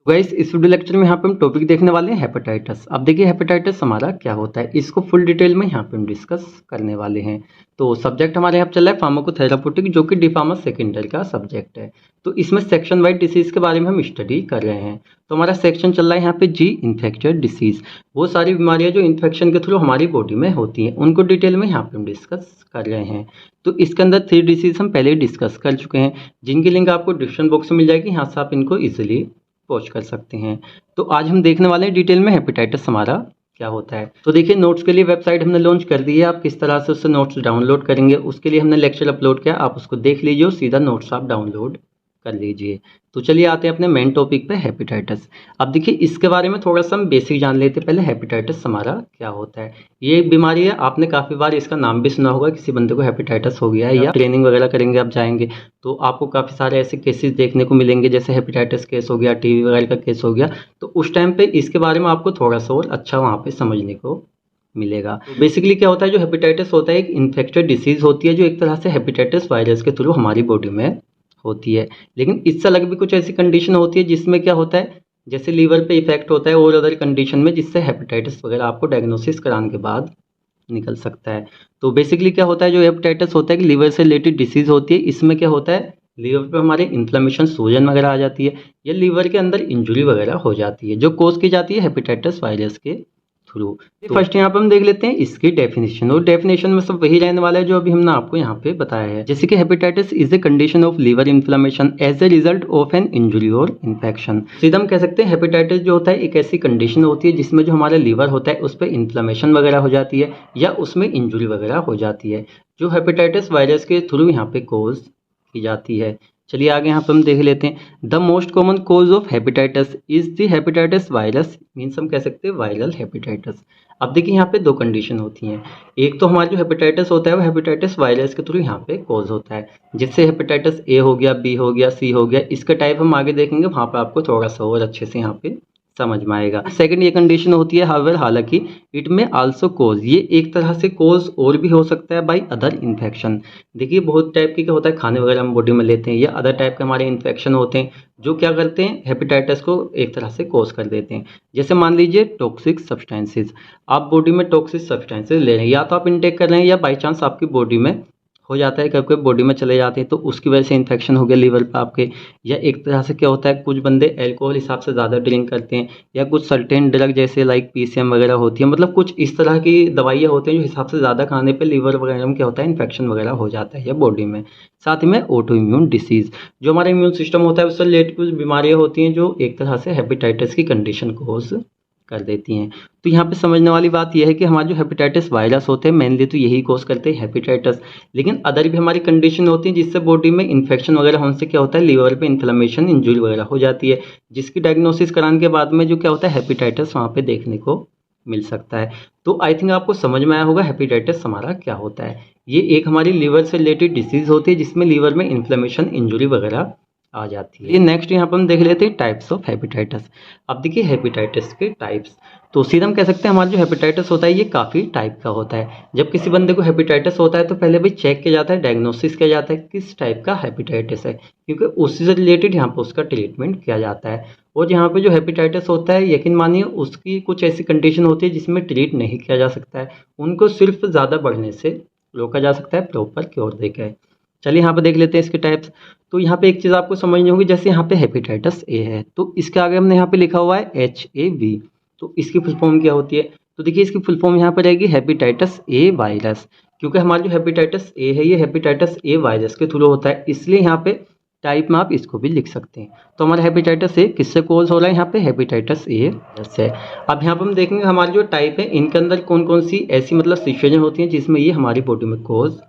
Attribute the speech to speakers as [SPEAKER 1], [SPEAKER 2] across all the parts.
[SPEAKER 1] Guys इस video lecture में यहाँ पे हम टॉपिक देखने वाले हैं हेपेटाइटिस। अब देखिए हेपेटाइटिस हमारा क्या होता है, इसको फुल डिटेल में यहाँ पे हम डिस्कस करने वाले हैं। तो सब्जेक्ट हमारे यहाँ पे चल रहा है फार्माकोथेराप्यूटिक, जो कि डी सेकेंड ईयर का सब्जेक्ट है। तो इसमें सेक्शन वाइज डिसीज के बारे में हम स्टडी कर रहे हैं। तो हमारा सेक्शन चल रहा है यहाँ पे जी इन्फेक्टेड डिसीज। वो सारी बीमारियाँ जो इन्फेक्शन के थ्रू हमारी बॉडी में होती हैं उनको डिटेल में यहाँ पे हम डिस्कस कर रहे हैं। तो इसके अंदर 3 डिसीज हम पहले डिस्कस कर चुके हैं, जिनकी लिंक आपको डिस्क्रिप्शन बॉक्स में मिल जाएगी, यहाँ से आप इनको ईजिली पहुंच कर सकते हैं। तो आज हम देखने वाले हैं डिटेल में हेपेटाइटिस हमारा क्या होता है। तो देखिए नोट्स के लिए वेबसाइट हमने लॉन्च कर दी है, आप किस तरह से उससे नोट्स डाउनलोड करेंगे उसके लिए हमने लेक्चर अपलोड किया, आप उसको देख लीजिए और सीधा नोट्स आप डाउनलोड कर लीजिए। तो चलिए आते हैं अपने मेन टॉपिक पे हेपेटाइटिस। अब देखिए इसके बारे में थोड़ा सा हम बेसिक जान लेते हैं पहले, हेपेटाइटिस हमारा क्या होता है। ये एक बीमारी है, आपने काफ़ी बार इसका नाम भी सुना होगा, किसी बंदे को हेपेटाइटिस हो गया है या ट्रेनिंग वगैरह करेंगे आप जाएंगे तो आपको काफ़ी सारे ऐसे केसेस देखने को मिलेंगे, जैसे हेपेटाइटिस केस हो गया, टीबी वगैरह का केस हो गया। तो उस टाइम पे इसके बारे में आपको थोड़ा सा और अच्छा वहाँ पे समझने को मिलेगा। बेसिकली क्या होता है, जो हेपेटाइटिस होता है एक इन्फेक्टेड डिसीज होती है, जो एक तरह से हेपेटाइटिस वायरस के थ्रू हमारी बॉडी में होती है। लेकिन इससे अलग भी कुछ ऐसी कंडीशन होती है जिसमें क्या होता है, जैसे लीवर पे इफेक्ट होता है और अदर कंडीशन में, जिससे हेपेटाइटिस वगैरह आपको डायग्नोसिस कराने के बाद निकल सकता है। तो बेसिकली क्या होता है, जो हेपेटाइटिस होता है कि लीवर से रिलेटेड डिसीज होती है। इसमें क्या होता है, लीवर पे हमारे इन्फ्लेमेशन, सूजन वगैरह आ जाती है या लीवर के अंदर इंजुरी वगैरह हो जाती है, जो कोज की जाती है हेपेटाइटिस वायरस के थ्रू। फर्स्ट यहाँ पे हम देख लेते हैं इसकी डेफिनेशन, और डेफिनेशन में सब वही रहने वाला है जो अभी हमने आपको यहाँ पे बताया है। जैसे कि hepatitis is a condition of liver inflammation as a result of an injury और इन्फेक्शन। सीधा हम कह सकते हैं हेपेटाइटिस जो होता है एक ऐसी कंडीशन होती है जिसमें जो हमारा लीवर होता है उस पर इन्फ्लेमेशन वगैरह हो जाती है या उसमें इंजुरी वगैरह हो जाती है, जो हेपेटाइटिस वायरस के थ्रू यहाँ पे कोज की जाती है। चलिए आगे यहाँ पे हम देख लेते हैं। The most common cause of hepatitis is the hepatitis virus, means हम कह सकते हैं वायरल हेपेटाइटिस। अब देखिए यहाँ पे दो कंडीशन होती हैं, एक तो हमारा जो हेपेटाइटिस होता है वो हेपेटाइटिस वायरस के थ्रू यहाँ पे कोज होता है, जिससे हेपेटाइटिस ए हो गया, बी हो गया, सी हो गया। इसका टाइप हम आगे देखेंगे, वहाँ पे आपको थोड़ा सा और अच्छे से यहाँ पे समझ में आएगा। सेकंड ये कंडीशन होती है हाउएवर, हालांकि इट में आल्सो कोज, ये एक तरह से कोज और भी हो सकता है बाई अदर इन्फेक्शन। देखिए बहुत टाइप की क्या होता है, खाने वगैरह हम बॉडी में लेते हैं या अदर टाइप के हमारे इन्फेक्शन होते हैं जो क्या करते हैं, हेपेटाइटिस को एक तरह से कोज कर देते हैं। जैसे मान लीजिए टॉक्सिक सब्सटेंसेज, आप बॉडी में टॉक्सिक सब्सटेंसेज ले रहे हैं, या तो आप इनटेक कर रहे हैं या बाई चांस आपकी बॉडी में हो जाता है, कभी कभी बॉडी में चले जाते हैं तो उसकी वजह से इन्फेक्शन हो गया लीवर पे आपके। या एक तरह से क्या होता है, कुछ बंदे अल्कोहल हिसाब से ज़्यादा ड्रिंक करते हैं, या कुछ सर्टेन ड्रग जैसे लाइक पीसीएम वगैरह होती है, मतलब कुछ इस तरह की दवाइयाँ होती हैं जो हिसाब से ज़्यादा खाने पे लीवर वगैरह में क्या होता है, इन्फेक्शन वगैरह हो जाता है या बॉडी में। साथ ही में ऑटो इम्यून डिसीज़, जो हमारा इम्यून सिस्टम होता है उससे रिलेटेड कुछ बीमारियाँ होती हैं जो एक तरह से हेपेटाइटिस की कंडीशन को कोज कर देती हैं। तो यहाँ पे समझने वाली बात यह है कि हमारे जो हेपेटाइटिस वायरस होते हैं मेनली तो यही कोज करते हैं हेपेटाइटिस, लेकिन अदर भी हमारी कंडीशन होती है जिससे बॉडी में इन्फेक्शन वगैरह होने से क्या होता है, लीवर पे इन्फ्लेमेशन, इंजुरी वगैरह हो जाती है, जिसकी डायग्नोसिस कराने के बाद में जो क्या होता है हेपेटाइटिस वहाँ पे देखने को मिल सकता है। तो आई थिंक आपको समझ में आया होगा हेपेटाइटिस हमारा क्या होता है। ये एक हमारी लीवर से रिलेटेड डिसीज होती है जिसमें लीवर में इन्फ्लेमेशन, इंजुरी वगैरह आ जाती है। ये नेक्स्ट यहाँ पर हम देख लेते हैं टाइप्स ऑफ हेपेटाइटिस। अब देखिए हेपेटाइटिस के टाइप्स, तो सीधा हम कह सकते हैं हमारा जो हेपेटाइटिस होता है ये काफ़ी टाइप का होता है। जब किसी बंदे को हेपेटाइटिस होता है तो पहले भाई चेक किया जाता है, डायग्नोसिस किया जाता है किस टाइप का हेपेटाइटिस है, क्योंकि उससे से रिलेटेड यहाँ पर उसका ट्रीटमेंट किया जाता है। और यहाँ पे जो हेपेटाइटिस होता है यकीन मानिए उसकी कुछ ऐसी कंडीशन होती है जिसमें ट्रीट नहीं किया जा सकता है, उनको सिर्फ ज़्यादा बढ़ने से रोका जा सकता है प्रॉपर क्योर देकर। चलिए यहाँ पे देख लेते हैं इसके टाइप्स। तो यहाँ पे एक चीज़ आपको समझनी होगी, जैसे यहाँ पे हेपेटाइटिस ए है तो इसके आगे हमने यहाँ पे लिखा हुआ है HAV, तो इसकी फुल फॉर्म क्या होती है, तो देखिए इसकी फुल फॉर्म यहाँ पर रहेगी हेपेटाइटिस ए वायरस, क्योंकि हमारा जो हेपेटाइटिस ए है ये हेपेटाइटिस ए वायरस के थ्रू होता है, इसलिए यहाँ पे टाइप में आप इसको भी लिख सकते हैं। तो हमारा हेपेटाइटिस ए किससे कोज हो रहा है, यहाँ पे हेपेटाइटिस ए वायरस है। अब यहाँ पर हम देखेंगे हमारी जो टाइप है इनके अंदर कौन कौन सी ऐसी मतलब सिचुएशन होती हैं जिसमें ये हमारी बॉडी में कोज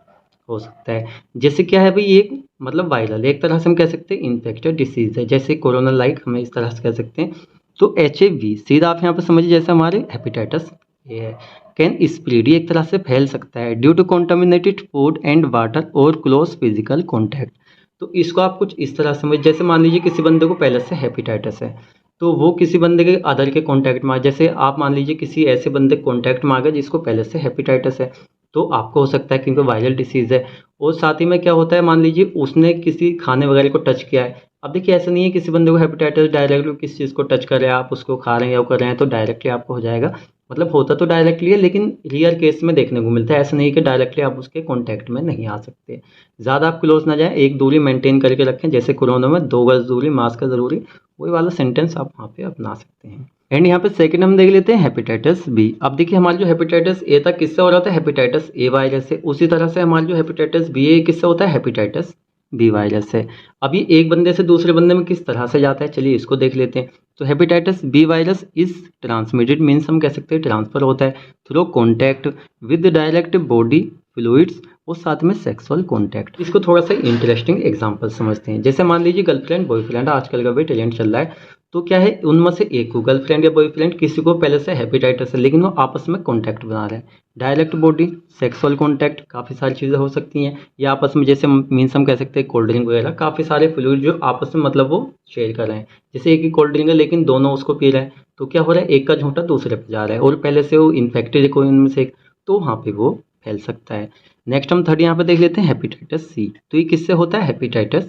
[SPEAKER 1] हो सकता है। जैसे क्या है भाई, ये मतलब वायरल, एक तरह से हम कह सकते हैं इन्फेक्टेड डिसीज है, जैसे कोरोना लाइक हमें इस तरह से कह सकते हैं। तो HAV सीधा आप यहाँ पर समझिए जैसे हमारे हेपेटाइटिस ए है। कैन स्प्रेड, एक तरह से फैल सकता है due to contaminated food and water और क्लोज फिजिकल कॉन्टैक्ट। तो इसको आप कुछ इस तरह समझ, जैसे मान लीजिए किसी बंदे को पहले से हेपेटाइटिस है तो वो किसी बंदे के अदर के कॉन्टैक्ट में, जैसे आप मान लीजिए किसी ऐसे बंदे कॉन्टैक्ट में आ गए जिसको पहले से हेपेटाइटिस है तो आपको हो सकता है क्योंकि वायरल डिसीज़ है। और साथ ही में क्या होता है, मान लीजिए उसने किसी खाने वगैरह को टच किया है अब देखिए ऐसा नहीं है किसी बंदे को हेपेटाइटिस डायरेक्टली किसी चीज़ को टच कर रहे हैं आप उसको खा रहे हैं या वो कर रहे हैं तो डायरेक्टली आपको हो जाएगा, मतलब होता तो डायरेक्टली है लेकिन रियल केस में देखने को मिलता है। ऐसा नहीं कि डायरेक्टली आप उसके कॉन्टैक्ट में नहीं आ सकते। ज़्यादा आप क्लोज ना जाएँ, एक दूरी मेंटेन करके रखें, जैसे कोरोना में 2 गज दूरी, मास्क है ज़रूरी, वही वाला सेंटेंस आप वहाँ पे अपना सकते हैं। एंड यहाँ पे सेकंड हम देख लेते हैं हेपेटाइटिस बी। अब देखिए हमारा जो हेपेटाइटिस ए था किससे हो रहा था, हेपेटाइटिस ए वायरस से। उसी तरह से हमारा जो हेपेटाइटिस बी है किससे होता है, हेपेटाइटिस बी वायरस से। अब ये एक बंदे से दूसरे बंदे में किस तरह से जाता है, चलिए इसको देख लेते हैं। तो hepatitis B virus is transmitted means हम कह सकते हैं ट्रांसफर होता है through contact with direct body fluids और साथ में सेक्सुअल कॉन्टैक्ट। इसको थोड़ा सा इंटरेस्टिंग एग्जांपल समझते हैं। जैसे मान लीजिए गर्लफ्रेंड बॉयफ्रेंड, आजकल का भी ट्रेंड चल रहा है, तो क्या है उनमें से एक को गर्लफ्रेंड या बॉयफ्रेंड किसी को पहले से हेपेटाइटिस है लेकिन वो आपस में कॉन्टैक्ट बना रहे हैं, डायरेक्ट बॉडी सेक्सुअल कॉन्टैक्ट, काफ़ी सारी चीज़ें हो सकती हैं, या आपस में जैसे मीन्स हम कह सकते हैं कोल्ड ड्रिंक वगैरह, काफ़ी सारे फ्लूइड जो आपस में मतलब वो शेयर कर रहे हैं। जैसे एक ही कोल्ड ड्रिंक है लेकिन दोनों उसको पी रहे हैं, तो क्या हो रहा है एक का झूठा दूसरे पे जा रहा है और पहले से वो इन्फेक्टेड है कोई उनमें से एक, तो वहाँ पे वो फैल सकता है। नेक्स्ट हम थर्ड यहाँ पे देख लेते हैं हेपेटाइटिस सी। तो ये किससे होता है, हेपेटाइटिस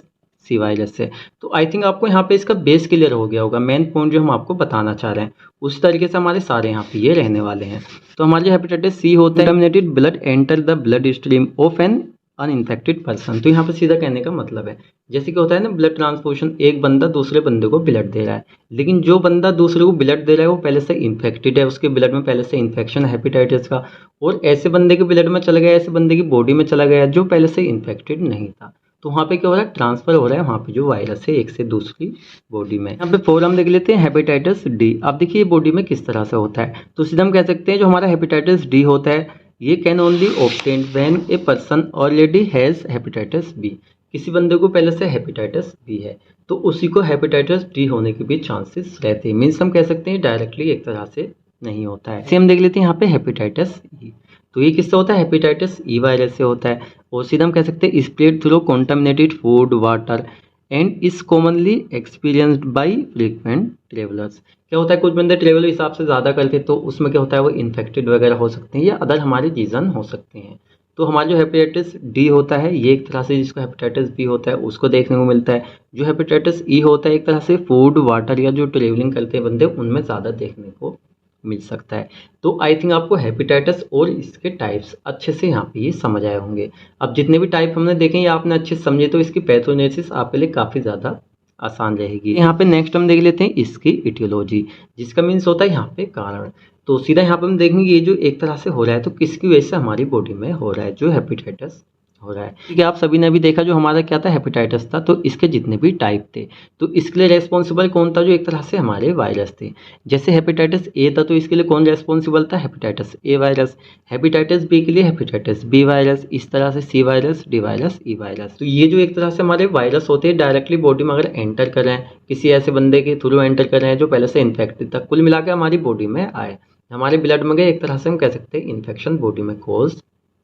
[SPEAKER 1] सी वायरस से। तो आई थिंक आपको यहाँ पे इसका बेस क्लियर हो गया होगा, मेन पॉइंट जो हम आपको बताना चाह रहे हैं उस तरीके से हमारे सारे यहाँ पे ये रहने वाले हैं। तो हमारे जो हेपेटाइटिस सी होता है, contaminated blood enter the blood stream of an uninfected person. तो यहाँ पे सीधा कहने का मतलब है जैसे कि होता है ना ब्लड ट्रांसफ्यूजन, एक बंदा दूसरे बंदे को ब्लड दे रहा है, लेकिन जो बंदा दूसरे को ब्लड दे रहा है वो पहले से इन्फेक्टेड है, उसके ब्लड में पहले से इन्फेक्शन है हेपेटाइटिस का, और ऐसे बंदे के ब्लड में चला गया, ऐसे बंदे की बॉडी में चला गया जो पहले से इन्फेक्टेड नहीं था। तो वहाँ पे क्या हो रहा है, ट्रांसफर हो रहा है वहाँ पे जो वायरस है एक से दूसरी बॉडी में। यहाँ पे फोर हम देख लेते हैं हेपेटाइटिस डी। अब देखिए ये बॉडी में किस तरह से होता है, तो सीधा हम कह सकते हैं जो हमारा हेपेटाइटिस डी होता है ये can only obtain when a person already has hepatitis B. किसी बंदे को पहले से हेपेटाइटिस बी है तो उसी को हेपेटाइटिस डी होने के भी चांसेस रहते हैं, मीन्स हम कह सकते हैं डायरेक्टली एक तरह से नहीं होता है। सेम देख लेते हैं यहाँ पे हेपेटाइटिस ई। तो ये किससे होता है, हेपेटाइटिस ई वायरस से होता है, और सीधा हम कह सकते हैं spread through contaminated food water and is commonly experienced by frequent travellers. क्या होता है कुछ बंदे ट्रेवल हिसाब से ज़्यादा करते तो उसमें क्या होता है वो इन्फेक्टेड वगैरह हो सकते हैं या अदर हमारे रीज़न हो सकते हैं। तो हमारा जो हेपेटाइटिस डी होता है ये एक तरह से जिसको हेपेटाइटिस बी होता है उसको देखने को मिलता है। जो हेपेटाइटिस ई होता है एक तरह से फूड वाटर या जो ट्रेवलिंग करते हैं बंदे उनमें ज़्यादा देखने को मिल सकता है। तो आई थिंक आपको हेपेटाइटिस और इसके टाइप्स अच्छे से यहाँ पे ये समझ आए होंगे। अब जितने भी टाइप हमने देखे ये आपने अच्छे से समझे तो इसकी पैथोजेनेसिस आपके लिए काफ़ी ज़्यादा आसान रहेगी। यहाँ पे नेक्स्ट हम देख लेते हैं इसकी इटियोलॉजी, जिसका मीन्स होता है यहाँ पे कारण। तो सीधा यहाँ पे हम देखेंगे ये जो एक तरह से हो रहा है तो किसकी वजह से हमारी बॉडी में हो रहा है, जो हेपेटाइटिस हो रहा है। ठीक है, आप सभी ने भी देखा जो हमारा क्या था हेपेटाइटिस था, तो इसके जितने भी टाइप थे तो इसके लिए रेस्पॉन्सिबल कौन था, जो एक तरह से हमारे वायरस थे। जैसे हेपेटाइटिस ए था तो इसके लिए कौन रेस्पॉन्सिबल था, hepatitis A virus. Hepatitis B के लिए हेपेटाइटिस बी वायरस, इस तरह से C virus D virus E virus. तो ये जो एक तरह से हमारे वायरस होते हैं डायरेक्टली बॉडी में अगर एंटर कर रहे हैं, किसी ऐसे बंदे के थ्रू एंटर कर रहे हैं जो पहले से इन्फेक्टेड था, कुल मिलाकर हमारी बॉडी में आए, हमारे ब्लड में गए, एक तरह से हम कह सकते हैं इन्फेक्शन बॉडी में कॉज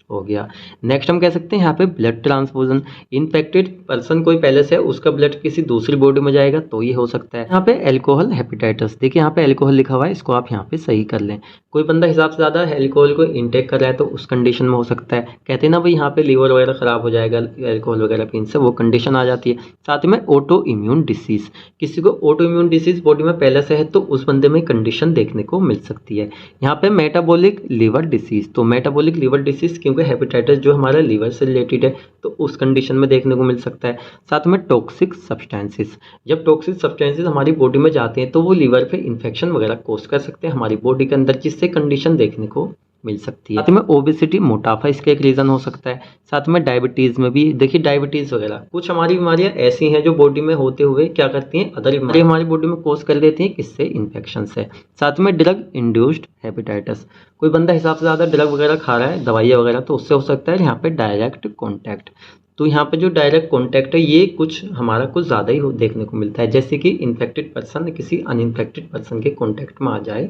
[SPEAKER 1] हो गया। नेक्स्ट हम कह सकते हैं यहाँ पे ब्लड ट्रांसफ्यूजन, इन्फेक्टेड पर्सन कोई पहले से है उसका ब्लड किसी दूसरी बॉडी में जाएगा तो ये हो सकता है। यहाँ पे एल्कोहल हेपेटाइटिस, देखिए यहाँ पे एल्कोहल लिखा हुआ है, इसको आप यहाँ पे सही कर लें। कोई बंदा हिसाब से ज़्यादा एल्कोहल को इंटेक कर रहा है तो उस कंडीशन में हो सकता है। कहते हैं ना भाई यहाँ पे लीवर वगैरह खराब हो जाएगा एल्कोहल वगैरह पीने से, वो कंडीशन आ जाती है। साथ में ऑटो इम्यून डिसीज, किसी को ऑटो इम्यून डिसीज बॉडी में पहले से है तो उस बंदे में कंडीशन देखने को मिल सकती है। यहाँ पे मेटाबॉलिक लीवर डिसीज, तो मेटाबॉलिक लीवर डिसीज क्योंकि हेपेटाइटिस जो हमारा लीवर से रिलेटेड है तो उस कंडीशन में देखने को मिल सकता है। साथ में टॉक्सिक सब्सटेंसेस, जब टॉक्सिक सब्सटेंसेस हमारी बॉडी में जाते हैं तो वो लीवर पे इन्फेक्शन वगैरह कोज कर सकते हैं हमारी बॉडी के अंदर, जिससे कंडीशन देखने को मिल सकती है। साथ में ओबेसिटी मोटापा इसका एक रीज़न हो सकता है। साथ में डायबिटीज़ में भी देखिए डायबिटीज़ वगैरह कुछ हमारी बीमारियां ऐसी हैं जो बॉडी में होते हुए क्या करती हैं अदर बीमारी हमारी बॉडी में कोज कर देती हैं, किससे, इन्फेक्शन से। साथ में ड्रग इंड्यूस्ड हेपेटाइटिस, कोई बंदा हिसाब से ज़्यादा ड्रग वगैरह खा रहा है दवाइयाँ वगैरह तो उससे हो सकता है यहाँ पे डायरेक्ट कॉन्टैक्ट। तो यहाँ पे जो डायरेक्ट कॉन्टैक्ट है ये कुछ हमारा कुछ ज़्यादा ही देखने को मिलता है, जैसे कि इन्फेक्टेड पर्सन किसी अनइन्फेक्टेड पर्सन के कॉन्टैक्ट में आ जाए।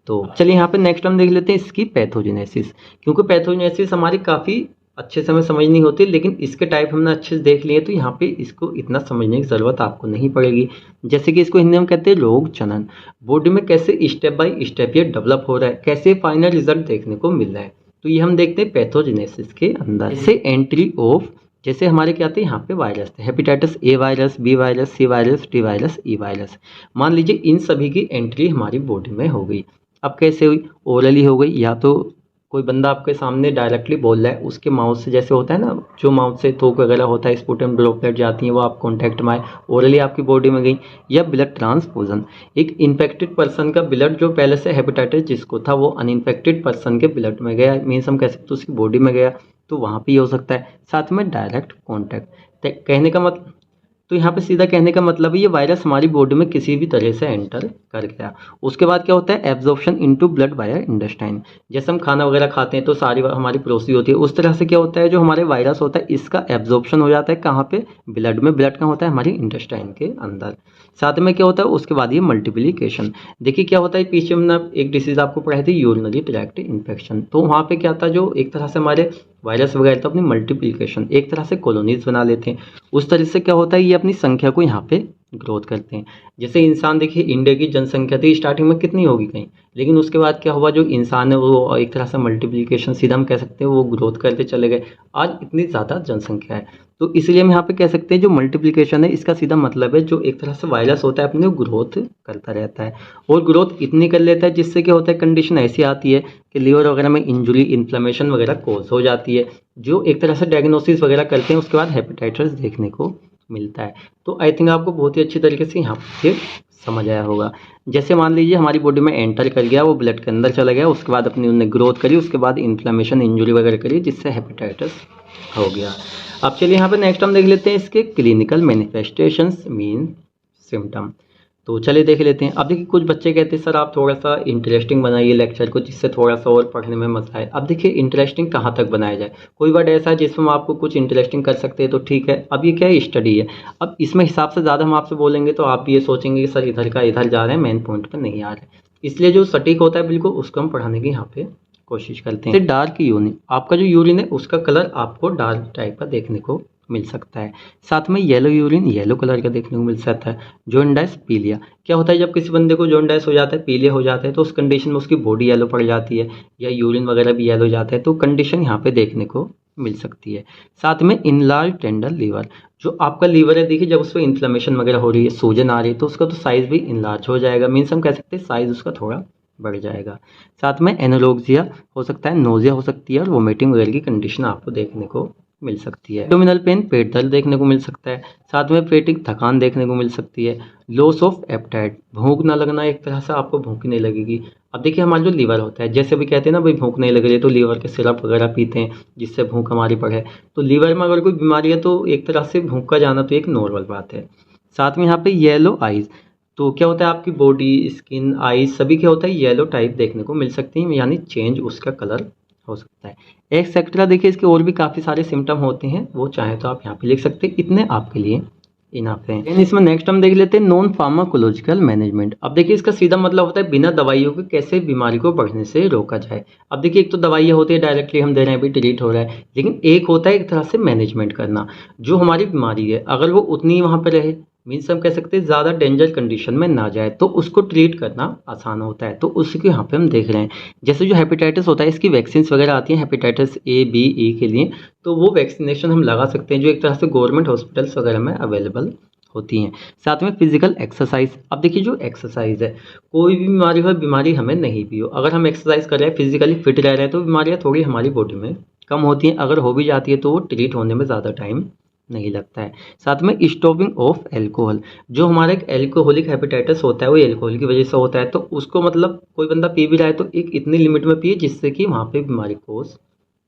[SPEAKER 1] तो चलिए यहाँ पे नेक्स्ट हम देख लेते हैं इसकी पैथोजेनेसिस, क्योंकि पैथोजेनेसिस हमारी काफ़ी अच्छे से हमें समझनी होती है लेकिन इसके टाइप हमने अच्छे से देख लिए तो यहाँ पे इसको इतना समझने की ज़रूरत आपको नहीं पड़ेगी। जैसे कि इसको हिंदी में कहते हैं रोग जनन, बॉडी में कैसे स्टेप बाय स्टेप ये डेवलप हो रहा है, कैसे फाइनल रिजल्ट देखने को मिल रहा है, तो ये हम देखते हैं पैथोजेनेसिस के अंदर। जैसे एंट्री ऑफ जैसे हमारे क्या थे यहाँ पे वायरस थे, hepatitis A virus, B virus, C virus, D virus, E virus. मान लीजिए इन सभी की एंट्री हमारी बॉडी में हो गई। अब कैसे हुई? ओरली हो गई, या तो कोई बंदा आपके सामने डायरेक्टली बोल रहा है, उसके माउथ से, जैसे होता है ना, जो माउथ से थूक वगैरह होता है, स्पूटम ड्रॉपलेट जाती हैं, वो आप कॉन्टैक्ट में आए, ओरली आपकी बॉडी में गई। या ब्लड ट्रांसफ्यूजन, एक इन्फेक्टेड पर्सन का ब्लड जो पहले से हेपेटाइटिस जिसको था वो अनइन्फेक्टेड पर्सन के ब्लड में गया, मीन्स हम कह सकते उसकी बॉडी में गया, तो वहाँ पे हो सकता है। साथ में डायरेक्ट कॉन्टैक्ट, कहने का मतलब, तो यहाँ पे सीधा कहने का मतलब है ये वायरस हमारी बॉडी में किसी भी तरह से एंटर कर गया। उसके बाद क्या होता है? Absorption into blood via intestine. जैसे हम खाना वगैरह खाते हैं तो सारी हमारी प्रोसेस होती है, उस तरह से क्या होता है, जो हमारे वायरस होता है इसका एब्जॉर्प्शन हो जाता है कहाँ पे? ब्लड में। ब्लड कहाँ होता है? हमारी इंटेस्टाइन के अंदर। साथ में क्या होता है उसके बाद? ये मल्टीप्लिकेशन। देखिए क्या होता है, पीछे हमने एक डिसीज आपको पढ़ाई थी, यूरिनरी ट्रैक्ट इन्फेक्शन। तो वहाँ पे क्या था, जो एक तरह से हमारे वायरस वगैरह तो अपनी मल्टीप्लिकेशन, एक तरह से कॉलोनीज बना लेते हैं। उस तरह से क्या होता है, ये अपनी संख्या को यहाँ पे ग्रोथ करते हैं। जैसे इंसान, देखिए इंडिया की जनसंख्या थी स्टार्टिंग में कितनी होगी कहीं, लेकिन उसके बाद क्या हुआ, जो इंसान है वो एक तरह से मल्टीप्लिकेशन, सीधा हम कह सकते हैं वो ग्रोथ करते चले गए, आज इतनी ज़्यादा जनसंख्या है। तो इसलिए हम यहाँ पे कह सकते हैं जो मल्टीप्लिकेशन है इसका सीधा मतलब है जो एक तरह से वायरस होता है अपने ग्रोथ करता रहता है, और ग्रोथ इतनी कर लेता है जिससे क्या होता है, कंडीशन ऐसी आती है कि लीवर वगैरह में इंजुरी, इन्फ्लेमेशन वगैरह कोज हो जाती है, जो एक तरह से डायग्नोसिस वगैरह करते हैं, उसके बाद हेपेटाइटिस देखने को मिलता है। तो आई थिंक आपको बहुत ही अच्छी तरीके से यहाँ से समझ आया होगा। जैसे मान लीजिए हमारी बॉडी में एंटर कर गया, वो ब्लड के अंदर चला गया, उसके बाद अपनी उन्होंने ग्रोथ करी, उसके बाद इन्फ्लेमेशन, इंजुरी वगैरह करी, जिससे हेपेटाइटिस हो गया। अब चलिए यहाँ पे नेक्स्ट हम देख लेते हैं इसके क्लिनिकल मैनिफेस्टेशंस मीन सिम्टम। तो चलिए देख लेते हैं। अब देखिए कुछ बच्चे कहते हैं सर आप थोड़ा सा इंटरेस्टिंग बनाइए लेक्चर को, जिससे थोड़ा सा और पढ़ने में मजा आए। अब देखिए इंटरेस्टिंग कहाँ तक बनाया जाए, कोई वर्ड ऐसा है जिसमें हम आपको कुछ इंटरेस्टिंग कर सकते हैं तो ठीक है। अब ये क्या है, स्टडी है। अब इसमें हिसाब से ज़्यादा हम आपसे बोलेंगे तो आप ये सोचेंगे कि सर इधर का इधर जा रहे हैं, मेन पॉइंट पर नहीं आ रहे, इसलिए जो सटीक होता है बिल्कुल उसको हम पढ़ाने की यहाँ पे कोशिश करते हैं। डार्क यूरिन, आपका जो यूरिन है उसका कलर आपको डार्क टाइप का देखने को मिल सकता है। साथ में येलो यूरिन, येलो कलर का देखने को मिल सकता है। जॉन्डिस, पीलिया, क्या होता है जब किसी बंदे को जॉन्डिस हो जाता है, पीलिया हो जाता है, तो उस कंडीशन में उसकी बॉडी येलो पड़ जाती है, या यूरिन वगैरह भी येलो जाता है, तो कंडीशन यहाँ पे देखने को मिल सकती है। साथ में इनलार्ज टेंडर लीवर, जो आपका लीवर है देखिए जब उस पर इन्फ्लेमेशन वगैरह हो रही है, सूजन आ रही है, तो उसका तो साइज भी इनलार्ज हो जाएगा, मीन्स हम कह सकते हैं साइज उसका थोड़ा बढ़ जाएगा। साथ में एनोरेक्सिया हो सकता है, नोजिया हो सकती है, और वोमिटिंग वगैरह की कंडीशन आपको देखने को मिल सकती है। एब्डोमिनल पेन, पेट दर्द देखने को मिल सकता है। साथ में पेटिक थकान देखने को मिल सकती है। लॉस ऑफ एपेटाइट, भूख ना लगना, एक तरह से आपको भूख नहीं लगेगी। अब देखिए हमारा जो लीवर होता है, जैसे भी कहते हैं ना भाई भूख नहीं लग रही, तो लीवर के सिरप वगैरह पीते हैं जिससे भूख हमारी बढ़े। तो लीवर में अगर कोई बीमारी है तो एक तरह से भूख का जाना तो एक नॉर्मल बात है। साथ में यहाँ पे येलो आइज, तो क्या होता है आपकी बॉडी, स्किन, आइज सभी क्या होता है येलो टाइप देखने को मिल सकती है, यानी चेंज उसका कलर हो सकता है। एक्सेट्रा, देखिए इसके और भी काफ़ी सारे सिम्टम होते हैं, वो चाहे तो आप यहाँ पे लिख सकते हैं, इतने आपके लिए इनफ है। इसमें नेक्स्ट हम देख लेते हैं नॉन फार्माकोलॉजिकल मैनेजमेंट। अब देखिए इसका सीधा मतलब होता है बिना दवाइयों के कैसे बीमारी को बढ़ने से रोका जाए। अब देखिए एक तो दवाइयाँ होती है डायरेक्टली हम दे रहे हैं भी ट्रीट हो रहा है, लेकिन एक होता है एक तरह से मैनेजमेंट करना। जो हमारी बीमारी है अगर वो उतनी वहाँ पर रहे, मीन्स हम कह सकते हैं ज़्यादा डेंजर कंडीशन में ना जाए, तो उसको ट्रीट करना आसान होता है। तो उसी को यहाँ पे हम देख रहे हैं। जैसे जो हेपेटाइटिस होता है इसकी वैक्सीन वगैरह आती हैं हेपेटाइटिस ए, बी, ई के लिए, तो वो वैक्सीनेशन हम लगा सकते हैं जो एक तरह से गवर्नमेंट हॉस्पिटल्स वगैरह में अवेलेबल होती हैं। साथ में फिजिकल एक्सरसाइज, अब देखिए जो एक्सरसाइज है, कोई भी बीमारी हो, बीमारी हमें नहीं भी हो, अगर हम एक्सरसाइज कर रहे हैं, फिजिकली फिट रह रहे हैं, तो बीमारियाँ थोड़ी हमारी बॉडी में कम होती हैं। अगर हो भी जाती है तो वो ट्रीट होने में ज़्यादा टाइम नहीं लगता है। साथ में स्टॉपिंग ऑफ एल्कोहल, जो हमारा एक एल्कोहलिक हेपेटाइटिस होता है वो एल्कोहल की वजह से होता है, तो उसको मतलब कोई बंदा पी भी रहा है तो एक इतनी लिमिट में पिए जिससे कि वहाँ पे बीमारी कोस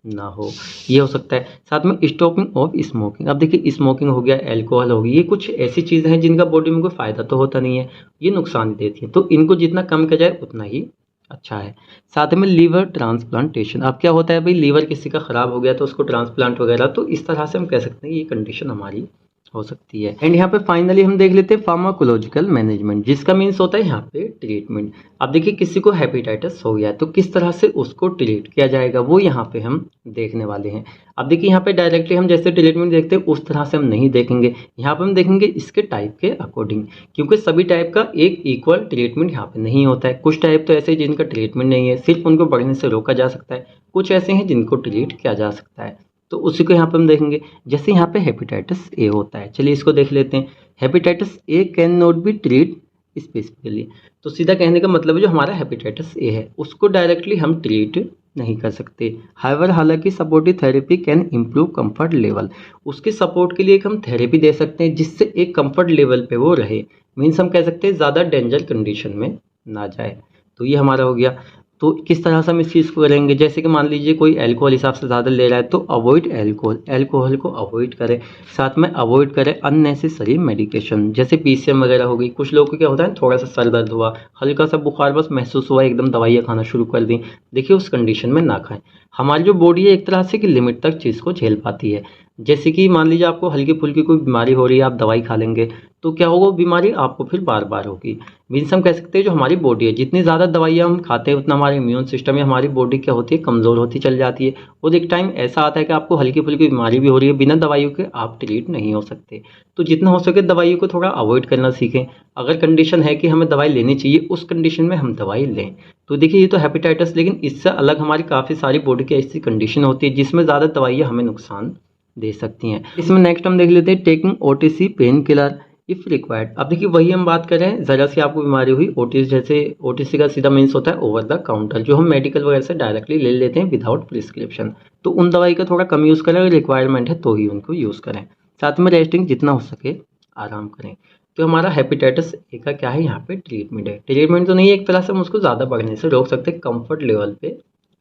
[SPEAKER 1] ना हो, ये हो सकता है। साथ में स्टॉपिंग ऑफ स्मोकिंग, अब देखिए स्मोकिंग हो गया, एल्कोहल हो गई, ये कुछ ऐसी चीज़ें हैं जिनका बॉडी में कोई फ़ायदा तो होता नहीं है, ये नुकसान देती है, तो इनको जितना कम किया जाए उतना ही अच्छा है। साथ में लीवर ट्रांसप्लांटेशन, अब क्या होता है भाई लीवर किसी का ख़राब हो गया तो उसको ट्रांसप्लांट वगैरह, तो इस तरह से हम कह सकते हैं ये कंडीशन हमारी हो सकती है। एंड यहाँ पे फाइनली हम देख लेते हैं फार्माकोलॉजिकल मैनेजमेंट, जिसका मीन्स होता है यहाँ पे ट्रीटमेंट। अब देखिए किसी को हेपेटाइटिस हो गया तो किस तरह से उसको ट्रीट किया जाएगा वो यहाँ पे हम देखने वाले हैं। अब देखिए यहाँ पे डायरेक्टली हम जैसे ट्रीटमेंट देखते हैं उस तरह से हम नहीं देखेंगे, यहाँ पे हम देखेंगे इसके टाइप के अकॉर्डिंग, क्योंकि सभी टाइप का एक इक्वल ट्रीटमेंट यहाँ पे नहीं होता है। कुछ टाइप तो ऐसे जिनका ट्रीटमेंट नहीं है, सिर्फ उनको बढ़ने से रोका जा सकता है, कुछ ऐसे हैं जिनको ट्रीट किया जा सकता है। तो उसी को यहाँ पे हम देखेंगे। जैसे यहाँ पे हेपेटाइटिस ए होता है, चलिए इसको देख लेते हैं। Hepatitis A can not be treat specifically, तो सीधा कहने का मतलब है जो हमारा हेपेटाइटिस ए है उसको डायरेक्टली हम ट्रीट नहीं कर सकते। हाइवर हालांकि supportive therapy can improve comfort level, उसके सपोर्ट के लिए एक हम थेरेपी दे सकते हैं जिससे एक कंफर्ट लेवल पे वो रहे, मीन्स हम कह सकते हैं ज़्यादा डेंजर कंडीशन में ना जाए। तो ये हमारा हो गया। तो किस तरह से हम इस चीज़ को करेंगे, जैसे कि मान लीजिए कोई अल्कोहल हिसाब से ज़्यादा ले रहा है तो अवॉइड अल्कोहल, अल्कोहल को अवॉइड करें, साथ में अवॉइड करें अननेसेसरी मेडिकेशन जैसे पीसीएम वगैरह हो गई। कुछ लोगों को क्या होता है, थोड़ा सा सर दर्द हुआ, हल्का सा बुखार बस महसूस हुआ, एकदम दवाइयाँ खाना शुरू कर दी, देखिए उस कंडीशन में ना खाएं। हमारी जो बॉडी है एक तरह से कि लिमिट तक चीज़ को झेल पाती है। जैसे कि मान लीजिए आपको हल्की फुल्की कोई बीमारी हो रही है, आप दवाई खा लेंगे तो क्या होगा, वो बीमारी आपको फिर बार बार होगी। मीन्स हम कह सकते हैं जो हमारी बॉडी है जितनी ज़्यादा दवाइयाँ हम खाते हैं उतना हमारे इम्यून सिस्टम या हमारी बॉडी क्या होती है, कमज़ोर होती चल जाती है। और एक टाइम ऐसा आता है कि आपको हल्की फुल्की बीमारी भी हो रही है, बिना दवाइयों के आप ट्रीट नहीं हो सकते। तो जितना हो सके दवाइयों को थोड़ा अवॉइड करना सीखें। अगर कंडीशन है कि हमें दवाई लेनी चाहिए उस कंडीशन में हम दवाई लें। तो देखिए ये तो हेपेटाइटिस, लेकिन इससे अलग हमारी काफ़ी सारी बॉडी की ऐसी कंडीशन होती है जिसमें ज़्यादा दवाइयाँ हमें नुकसान दे सकती हैं। इसमें नेक्स्ट हम देख लेते हैं taking OTC pain killer if required. अब देखिए वही हम बात करें, ज़रा सी आपको बीमारी हुई ओटीसी, जैसे ओटीसी का सीधा मीन्स होता है ओवर द काउंटर, जो हम मेडिकल वगैरह से डायरेक्टली ले लेते हैं विदाउट प्रिस्क्रिप्शन। तो उन दवाई का थोड़ा कम यूज़ करें, अगर रिक्वायरमेंट है तो ही उनको यूज़ करें। साथ में रेस्टिंग जितना हो सके आराम करें। तो हमारा हेपेटाइटिस ए का क्या है यहाँ पे ट्रीटमेंट है। ट्रीटमेंट तो नहीं है, एक तरह से हम उसको ज़्यादा बढ़ने से रोक सकते हैं, कम्फर्ट लेवल पे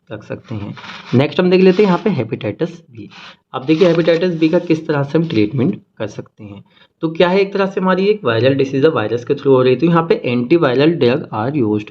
[SPEAKER 1] रख सकते हैं। नेक्स्ट हम देख लेते हैं यहाँ पे हेपेटाइटिस बी। अब देखिए हेपेटाइटिस बी का किस तरह से हम ट्रीटमेंट कर सकते हैं। तो क्या है, एक तरह से हमारी एक वायरल डिसीज है, वायरस के थ्रू हो रही है, तो यहाँ पे एंटीवायरल ड्रग आर यूज्ड।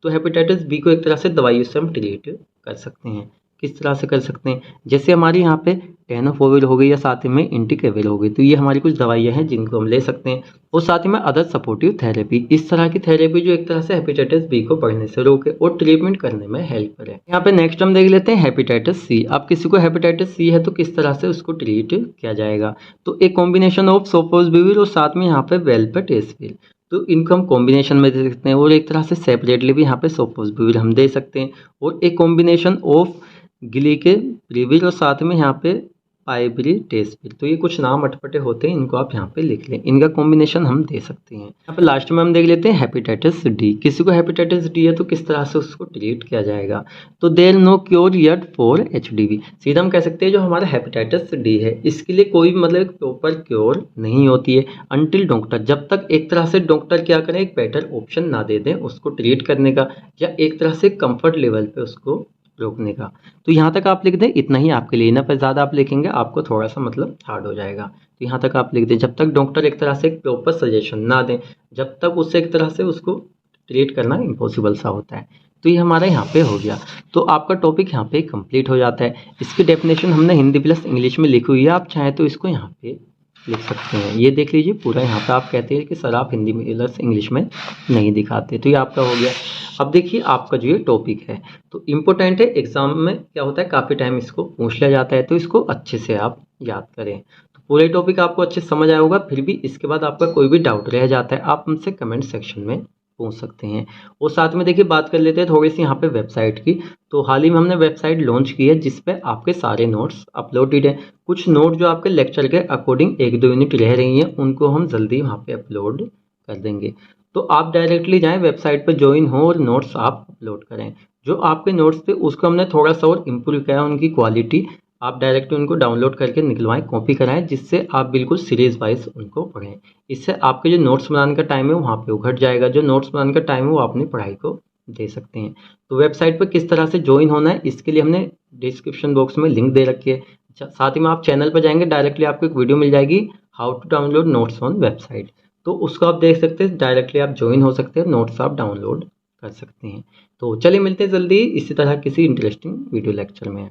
[SPEAKER 1] तो हेपेटाइटिस बी को एक तरह से दवाइयों से हम ट्रीट कर सकते हैं। किस तरह से कर सकते हैं, जैसे हमारी यहाँ पे टेनोफोविर हो गई या साथ में इंटिकेविर हो गई, तो ये हमारी कुछ दवाइयाँ हैं जिनको हम ले सकते हैं। और साथ ही में अदर सपोर्टिव थेरेपी, इस तरह की थेरेपी जो एक तरह से हेपेटाइटिस बी को बढ़ने से रोके और ट्रीटमेंट करने में हेल्प करे। यहाँ पे नेक्स्ट हम देख लेते हैं हेपेटाइटिस सी। अब किसी को हेपेटाइटिस सी है तो किस तरह से उसको ट्रीट किया जाएगा। तो एक कॉम्बिनेशन ऑफ सोफोस्बुविर और साथ में यहाँ पे वेल्पेटेसिविर, तो इनको हम कॉम्बिनेशन में दे सकते हैं। और एक तरह से सेपरेटली भी यहाँ पे सोफोस्बुविर हम दे सकते हैं। और एक कॉम्बिनेशन ऑफ गिलिकेविर और साथ में यहाँ पे पाइब्रिटेसिविर, तो ये कुछ नाम अटपटे होते हैं, इनको आप यहाँ पे लिख लें, इनका कॉम्बिनेशन हम दे सकते हैं। यहाँ पे लास्ट में हम देख लेते हैं हेपेटाइटिस डी। किसी को हेपेटाइटिस डी है तो किस तरह से उसको ट्रीट किया जाएगा। तो there no cure yet for HDV, सीधा हम कह सकते हैं जो हमारा हेपेटाइटिस डी है इसके लिए कोई मतलब एक प्रॉपर क्योर नहीं होती है अनटिल डॉक्टर, जब तक एक तरह से डॉक्टर क्या करें, एक बेटर ऑप्शन ना दे दें उसको ट्रीट करने का, या एक तरह से कंफर्ट लेवल पे उसको रोकने का। तो यहाँ तक आप लिख दें, इतना ही आपके लिए, ना पर ज़्यादा आप लिखेंगे आपको थोड़ा सा मतलब हार्ड हो जाएगा। तो यहाँ तक आप लिख दें, जब तक डॉक्टर एक तरह से एक प्रॉपर सजेशन ना दें, जब तक उससे एक तरह से उसको ट्रीट करना इम्पॉसिबल सा होता है। तो ये हमारा यहाँ पे हो गया। तो आपका टॉपिक यहाँ पे कंप्लीट हो जाता है। इसकी डेफिनेशन हमने हिंदी प्लस इंग्लिश में लिखी हुई है, आप चाहें तो इसको यहाँ पे लिख सकते हैं। ये देख लीजिए पूरा, यहाँ पे आप कहते हैं कि सर आप हिंदी प्लस इंग्लिश में नहीं दिखाते, तो ये आपका हो गया। अब देखिए आपका जो ये टॉपिक है तो इम्पोर्टेंट है, एग्जाम में क्या होता है काफ़ी टाइम इसको पूछ लिया जाता है, तो इसको अच्छे से आप याद करें। तो पूरे टॉपिक आपको अच्छे से समझ आया होगा। फिर भी इसके बाद आपका कोई भी डाउट रह जाता है आप हमसे कमेंट सेक्शन में पूछ सकते हैं। और साथ में देखिए बात कर लेते हैं थोड़ी सी यहाँ पे वेबसाइट की। तो हाल ही में हमने वेबसाइट लॉन्च की है जिस पे आपके सारे नोट्स अपलोडेड हैं। कुछ नोट जो आपके लेक्चर के अकॉर्डिंग 1-2 यूनिट रह रही हैं उनको हम जल्दी वहाँ पे अपलोड कर देंगे। तो आप डायरेक्टली जाएं वेबसाइट पर ज्वाइन हो और नोट्स आप अपलोड करें। जो आपके नोट्स थे उसको हमने थोड़ा सा और इम्प्रूव किया है, उनकी क्वालिटी आप डायरेक्टली उनको डाउनलोड करके निकलवाएं, कॉपी कराएं, जिससे आप बिल्कुल सीरीज वाइज उनको पढ़ें। इससे आपके जो नोट्स बनाने का टाइम है वहाँ पे वो घट जाएगा, जो नोट्स बनाने का टाइम है वो अपनी पढ़ाई को दे सकते हैं। तो वेबसाइट पर किस तरह से ज्वाइन होना है इसके लिए हमने डिस्क्रिप्शन बॉक्स में लिंक दे रखी है। साथ ही में आप चैनल पर जाएंगे डायरेक्टली आपको एक वीडियो मिल जाएगी how to download notes on website, तो उसको आप देख सकते हैं, डायरेक्टली आप ज्वाइन हो सकते हैं, नोट्स आप डाउनलोड कर सकते हैं। तो चलिए मिलते हैं जल्दी इसी तरह किसी इंटरेस्टिंग वीडियो लेक्चर में।